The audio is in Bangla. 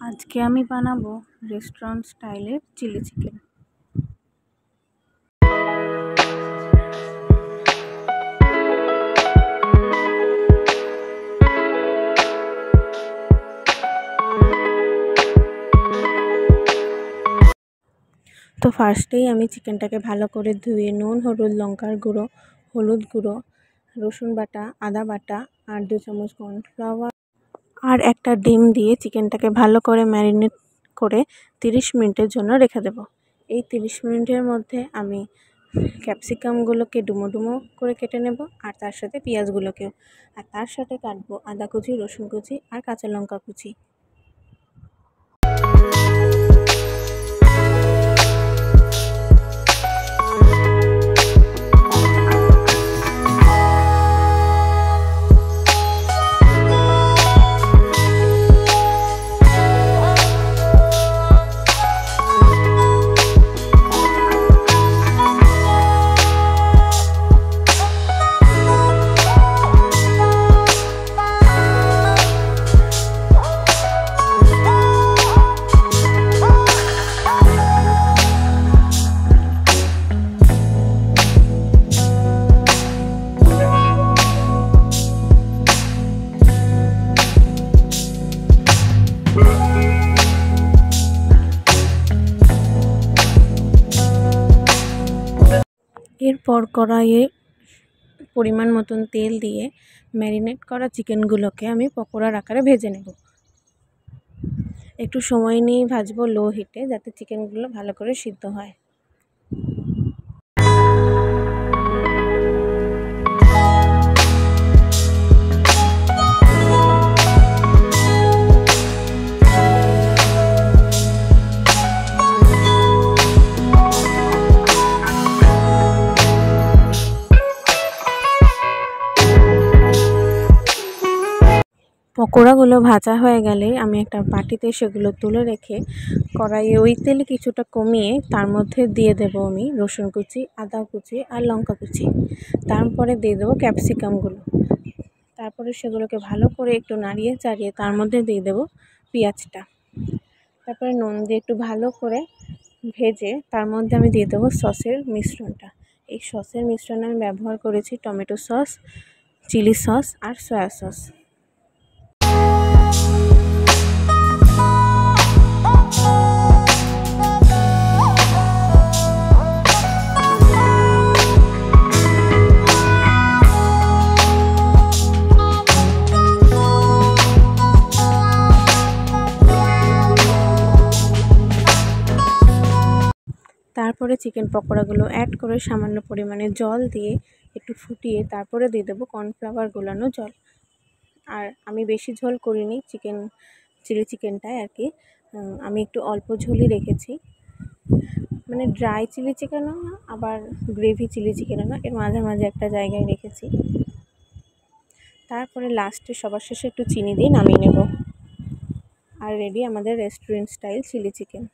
আজকে আমি বানাবো রেস্টুরেন্ট স্টাইলের চিলি চিকেন। তো ফার্স্টেই আমি চিকেনটাকে ভালো করে ধুয়ে নুন, হলুদ, লঙ্কার গুঁড়ো, হলুদ গুঁড়ো, রসুন বাটা, আদা বাটা আর 2 চামচ কর্নফ্লাওয়ার আর একটা ডিম দিয়ে চিকেনটাকে ভালো করে ম্যারিনেট করে 30 মিনিটের জন্য রেখে দেব। এই 30 মিনিটের মধ্যে আমি ক্যাপসিকামগুলোকে ডুমো ডুমো করে কেটে নেব আর তার সাথে পেঁয়াজগুলোকেও, আর তার সাথে কাটবো আদা কুচি, রসুন কুচি আর কাঁচা লঙ্কা কুচি। এরপর কড়াইয়ে পরিমাণ মতন তেল দিয়ে ম্যারিনেট করা চিকেনগুলোকে আমি পকোড়ার আকারে ভেজে নেব। একটু সময় নিয়ে ভাজবো লো হিটে, যাতে চিকেনগুলো ভালো করে সিদ্ধ হয়। পকোড়াগুলো ভাজা হয়ে গেলে আমি একটা বাটিতে সেগুলো তুলে রেখে কড়াইয়ে ওই তেল কিছুটা কমিয়ে তার মধ্যে দিয়ে দেব আমি রসুন কুচি, আদা কুচি আর লঙ্কা কুচি। তারপরে দিয়ে দেবো ক্যাপসিকামগুলো। তারপরে সেগুলোকে ভালো করে একটু নাড়িয়ে চাড়িয়ে তার মধ্যে দিয়ে দেবো পেঁয়াজটা। তারপরে নুন দিয়ে একটু ভালো করে ভেজে তার মধ্যে আমি দিয়ে দেবো সসের মিশ্রণটা। এই সসের মিশ্রণে আমি ব্যবহার করেছি টমেটো সস, চিলি সস আর সয়া সস। তারপরে চিকেন পকোড়াগুলো অ্যাড করে সামান্য পরিমাণে জল দিয়ে একটু ফুটিয়ে তারপরে দিয়ে দেবো কর্নফ্লাওয়ার গোলানো জল। আর আমি বেশি ঝোল করিনি চিলি চিকেনটায় আর কি, আমি একটু অল্প ঝোলই রেখেছি, মানে ড্রাই চিলি চিকেনও না আবার গ্রেভি চিলি চিকেনও না, এর মাঝামাঝি একটা জায়গায় রেখেছি। তারপরে লাস্টে সবার শেষে একটু চিনি দিয়ে নামিয়ে নেব। আর রেডি আমাদের রেস্টুরেন্ট স্টাইল চিলি চিকেন।